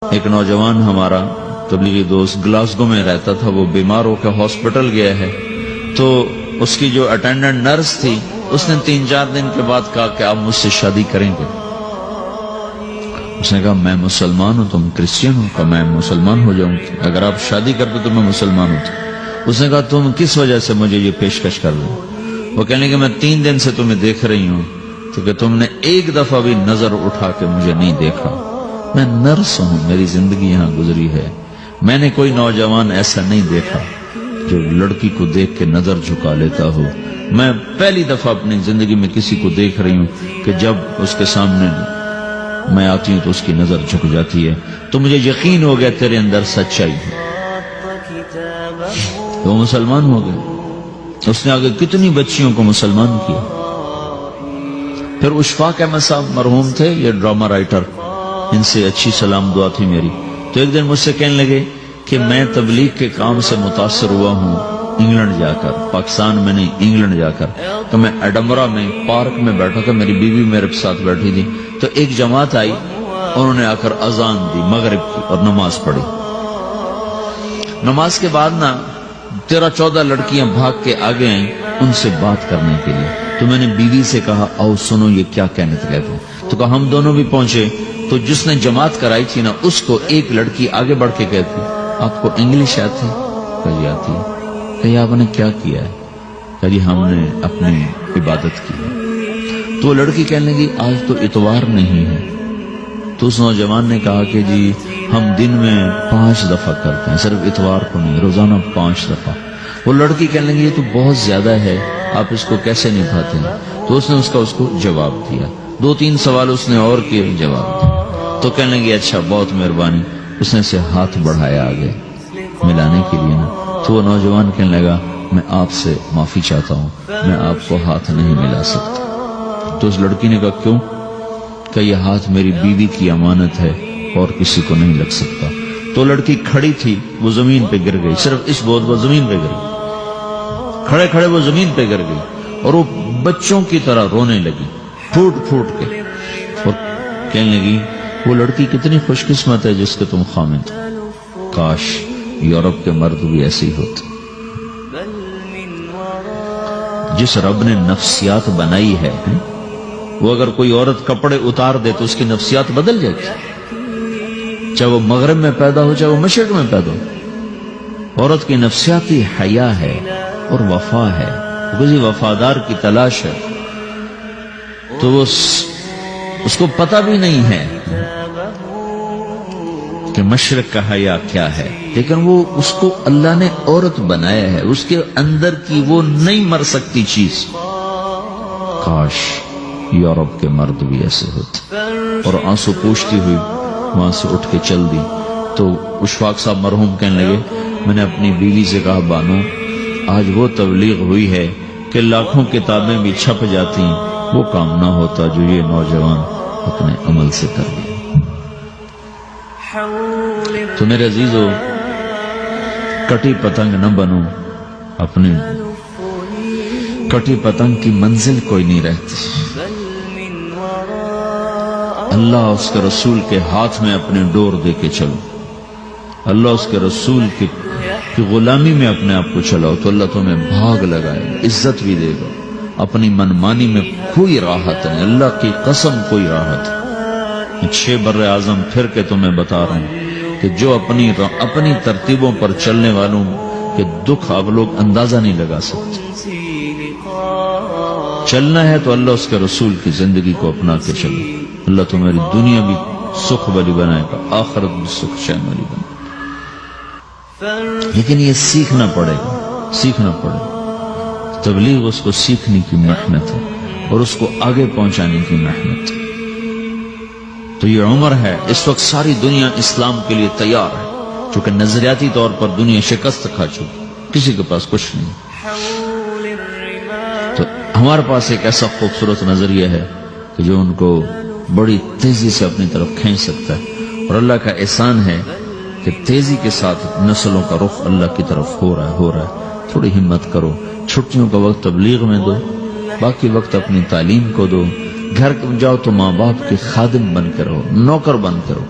ایک نوجوان ہمارا تبلیغی دوست گلاسگو میں رہتا تھا، وہ بیمار ہو کے ہاسپٹل گیا ہے، تو اس کی جو اٹینڈنٹ نرس تھی اس نے 3-4 دن کے بعد کہا کہ آپ مجھ سے شادی کریں گے؟ اس نے کہا میں مسلمان ہوں، تم کرسچن ہو؟ کہا میں مسلمان ہو جاؤں، اگر آپ شادی کرتے تو میں مسلمان ہوں۔ اس نے کہا تم کس وجہ سے مجھے یہ پیشکش کر رہے ہو؟ وہ کہنے کہ میں 3 دن سے تمہیں دیکھ رہی ہوں تو کہ تم نے ایک دفعہ بھی نظر اٹھا کے مجھے نہیں دیکھا، میں نرس ہوں، میری زندگی یہاں گزری ہے، میں نے کوئی نوجوان ایسا نہیں دیکھا جو لڑکی کو دیکھ کے نظر جھکا لیتا ہو، میں پہلی دفعہ اپنی زندگی میں کسی کو دیکھ رہی ہوں کہ جب اس کے سامنے میں آتی ہوں تو اس کی نظر جھک جاتی ہے، تو مجھے یقین ہو گیا تیرے اندر سچائی ہے۔ تو مسلمان ہو گئے، اس نے آگے کتنی بچیوں کو مسلمان کیا۔ پھر اشفاق احمد صاحب مرحوم تھے، یہ ڈرامہ رائٹر، ان سے اچھی سلام دعا تھی میری، تو ایک دن مجھ سے کہنے لگے کہ میں تبلیغ کے کام سے متاثر ہوا ہوں انگلینڈ جا کر، پاکستان میں نہیں انگلینڈ جا کر۔ تو میں ایڈنبرا میں پارک میں بیٹھا تھا، میری بیوی میرے ساتھ بیٹھی تھی، تو ایک جماعت آئی، انہوں نے آ کر اذان دی مغرب کی اور نماز پڑھی۔ نماز کے بعد 13-14 لڑکیاں بھاگ کے آگے آئیں ان سے بات کرنے کے لیے، تو میں نے بیوی سے کہا آؤ سنو یہ کیا کہنے کہتے ہیں، تو کہا ہم دونوں بھی پہنچے، تو جس نے جماعت کرائی تھی اس کو ایک لڑکی آگے بڑھ کے کہتی آپ کو انگلش آتی؟ کہا جی آتی ہے۔ کہا آپ نے کیا کیا ہے؟ کہا جی ہم نے اپنی عبادت کی۔ تو لڑکی کہنے لگی آج تو اتوار نہیں ہے، تو اس نوجوان نے کہا کہ جی ہم دن میں 5 دفعہ کرتے ہیں، صرف اتوار کو نہیں، روزانہ 5 دفعہ۔ وہ لڑکی کہنے لگی یہ تو بہت زیادہ ہے، آپ اس کو کیسے نبھاتے ہیں؟ تو اس نے اس کو جواب دیا، 2-3 سوال اس نے اور کیے، جواب دیا۔ تو کہنے لگی اچھا بہت مہربانی، اس نے سے ہاتھ بڑھایا آگے ملانے کے لیے تو وہ نوجوان کہنے لگا میں آپ سے معافی چاہتا ہوں، میں آپ کو ہاتھ نہیں ملا سکتا۔ تو اس لڑکی نے کہا کیوں؟ کہ یہ ہاتھ میری بیوی کی امانت ہے اور کسی کو نہیں لگ سکتا۔ تو لڑکی کھڑی تھی، وہ زمین پہ گر گئی، صرف اس بہت وہ زمین پہ گر گئی، کھڑے کھڑے وہ زمین پہ گر گئی اور وہ بچوں کی طرح رونے لگی پھوٹ پھوٹ کے، اور کہنے لگی وہ لڑکی کتنی خوش قسمت ہے جس کے تم خامد ہو، کاش یورپ کے مرد بھی ایسے ہی ہوتے۔ جس رب نے نفسیات بنائی ہے وہ اگر کوئی عورت کپڑے اتار دے تو اس کی نفسیات بدل جاتی، چاہے وہ مغرب میں پیدا ہو چاہے وہ مشرق میں پیدا ہو۔ عورت کی نفسیاتی حیا ہے اور وفا ہے، کسی وفادار کی تلاش ہے، تو وہ اس کو پتہ بھی نہیں ہے کہ مشرق کا حیا کیا ہے، لیکن وہ اس کو اللہ نے عورت بنایا ہے، اس کے اندر کی وہ نہیں مر سکتی چیز۔ کاش یورپ کے مرد بھی ایسے ہوتے۔ اور آنسو پوچھتی ہوئی وہاں سے اٹھ کے چل دی۔ تو اشفاق صاحب مرحوم کہنے لگے میں نے اپنی بیوی سے کہا بانو آج وہ تبلیغ ہوئی ہے کہ لاکھوں کتابیں بھی چھپ جاتی، وہ کام نہ ہوتا جو یہ نوجوان اپنے عمل سے کر لیا۔ تو میرے عزیزو کٹی پتنگ نہ بنو، اپنی کٹی پتنگ کی منزل کوئی نہیں رہتی۔ اللہ اس کے رسول کے ہاتھ میں اپنے ڈور دے کے چلو، اللہ اس کے رسول کی غلامی میں اپنے آپ کو چلاؤ تو اللہ تمہیں بھاگ لگائے، عزت بھی دے گا۔ اپنی منمانی میں کوئی راحت نہیں، اللہ کی قسم کوئی راحت نہیں۔ 6 بر اعظم پھر کے تمہیں بتا رہا ہوں کہ جو اپنی ترتیبوں پر چلنے والوں کے دکھ آپ لوگ اندازہ نہیں لگا سکتے۔ چلنا ہے تو اللہ اس کے رسول کی زندگی کو اپنا کے چلو، اللہ تمہاری دنیا بھی سکھ والی بنائے گا، آخرت بھی سکھ چین والی بنائے گا۔ لیکن یہ سیکھنا پڑے گا، سیکھنا پڑے گا۔ تبلیغ اس کو سیکھنے کی محنت ہے اور اس کو آگے پہنچانے کی محنت ہے۔ تو یہ عمر ہے، اس وقت ساری دنیا اسلام کے لیے تیار ہے، چونکہ نظریاتی طور پر دنیا شکست کھا چکی، کسی کے پاس کچھ نہیں۔ تو ہمارے پاس ایک ایسا خوبصورت نظریہ ہے کہ جو ان کو بڑی تیزی سے اپنی طرف کھینچ سکتا ہے، اور اللہ کا احسان ہے کہ تیزی کے ساتھ نسلوں کا رخ اللہ کی طرف ہو رہا ہے۔ تھوڑی ہمت کرو، چھٹیوں کا وقت تبلیغ میں دو، باقی وقت اپنی تعلیم کو دو، گھر جاؤ تو ماں باپ کے خادم بن کے رہو، نوکر بن کے رہو۔